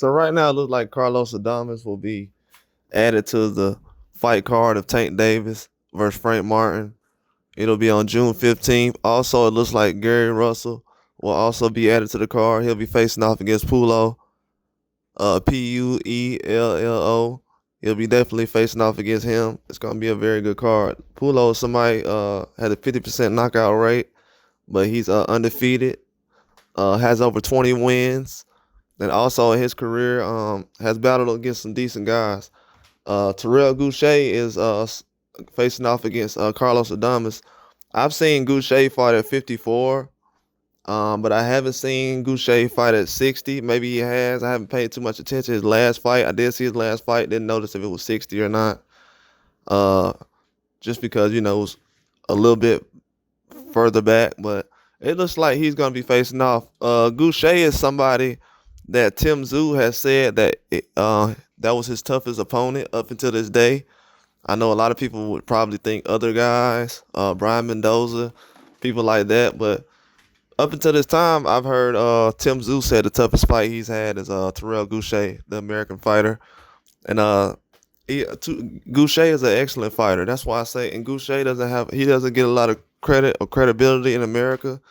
So right now, it looks like Carlos Adames will be added to the fight card of Tank Davis versus Frank Martin. It'll be on June 15th. Also, it looks like Gary Russell will also be added to the card. He'll be facing off against Puello, Puello. He'll be definitely facing off against him. It's gonna be a very good card. Puello is somebody had a 50% knockout rate, but he's undefeated. Has over 20 wins, and also in his career has battled against some decent guys. Terrell Gausha is facing off against Carlos Adames. I've seen Gausha fight at 54, but I haven't seen Gausha fight at 60. Maybe he has. I haven't paid too much attention to his last fight. I did see his last fight. Didn't notice if it was 60 or not. Uh, just because, it was a little bit further back. But it looks like he's going to be facing off. Gausha is somebody that Tim Tszyu has said that that was his toughest opponent up until this day. I know a lot of people would probably think other guys, Brian Mendoza, people like that, but up until this time, I've heard Tim Tszyu said the toughest fight he's had is Terrell Gausha, the American fighter, and Gausha is an excellent fighter. That's why I say, and Gausha doesn't get a lot of credit or credibility in America,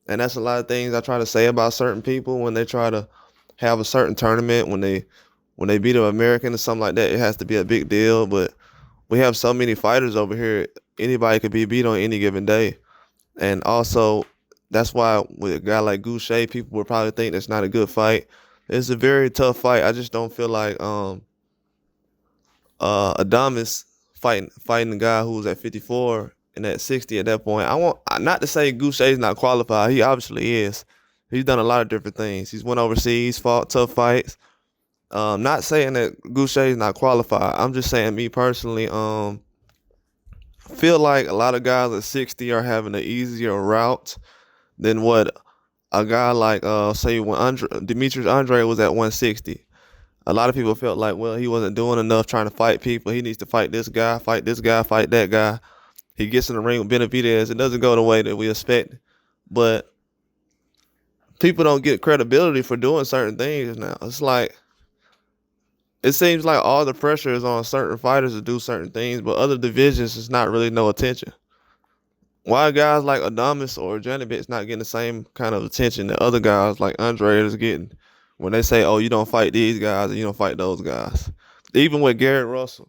and that's a lot of things I try to say about certain people when they try to have a certain tournament, when they beat an American or something like that. It has to be a big deal, but we have so many fighters over here. Anybody could be beat on any given day. And also, that's why with a guy like Gausha, people would probably think it's not a good fight. It's a very tough fight. I just don't feel like Adames fighting the guy who was at 54 and at 60 at that point. I want not to say Gausha is not qualified. He obviously is. He's done a lot of different things. He's went overseas, fought tough fights. Not saying that Gausha is not qualified. I'm just saying, me personally, feel like a lot of guys at 60 are having an easier route than what a guy like, say, when Demetrius Andre was at 160. A lot of people felt like, well, he wasn't doing enough trying to fight people. He needs to fight this guy, fight that guy. He gets in the ring with Benavidez. It doesn't go the way that we expect. But people don't get credibility for doing certain things now. It's like, it seems like all the pressure is on certain fighters to do certain things, but other divisions is not really no attention. Why guys like Adames or Janibek's not getting the same kind of attention that other guys like Andre is getting when they say, oh, you don't fight these guys and you don't fight those guys? Even with Garrett Russell.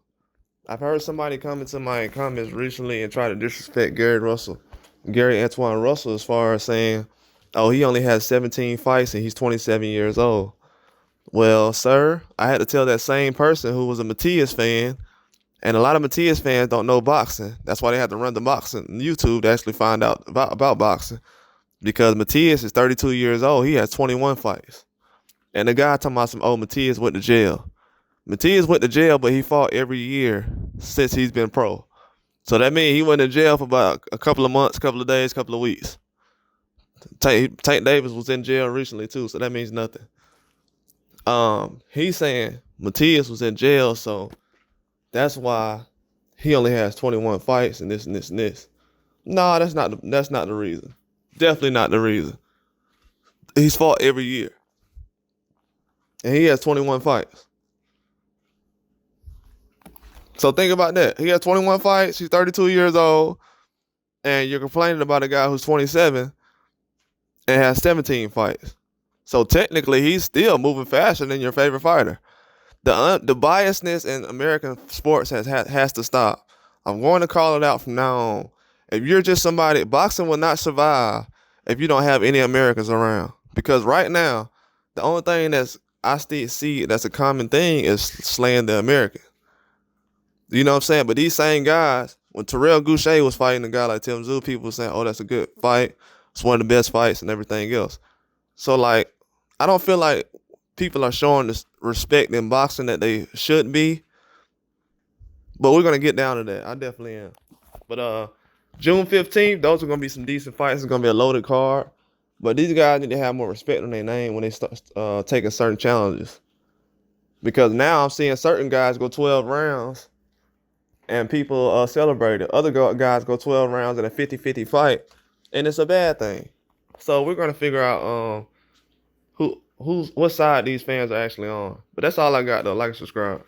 I've heard somebody come into my comments recently and try to disrespect Gary Antoine Russell, as far as saying, oh, he only has 17 fights and he's 27 years old. Well, sir, I had to tell that same person who was a Matias fan, and a lot of Matias fans don't know boxing. That's why they had to run the boxing on YouTube to actually find out about boxing. Because Matias is 32 years old. He has 21 fights. And the guy talking about Matias went to jail. Matias went to jail, but he fought every year since he's been pro. So that means he went to jail for about a couple of months, couple of days, couple of weeks. Tank Davis was in jail recently too, so that means nothing. He's saying Matias was in jail, so that's why he only has 21 fights and this and this and this. No, that's not the reason. Definitely not the reason. He's fought every year. And he has 21 fights. So think about that. He has 21 fights, he's 32 years old, and you're complaining about a guy who's 27 and has 17 fights. So technically, he's still moving faster than your favorite fighter. The biasness in American sports has to stop. I'm going to call it out from now on. If you're just somebody, boxing will not survive if you don't have any Americans around. Because right now, the only thing I still see that's a common thing is slaying the American. You know what I'm saying? But these same guys, when Terrell Gausha was fighting a guy like Tim Tszyu, people were saying, oh, that's a good fight. It's one of the best fights and everything else. So, like, I don't feel like people are showing the respect in boxing that they should be. But we're going to get down to that. I definitely am. But June 15th, those are going to be some decent fights. It's going to be a loaded card. But these guys need to have more respect on their name when they start taking certain challenges. Because now I'm seeing certain guys go 12 rounds and people celebrate it. Other guys go 12 rounds in a 50-50 fight, and it's a bad thing. So we're going to figure out what side these fans are actually on. But that's all I got though. Like and subscribe.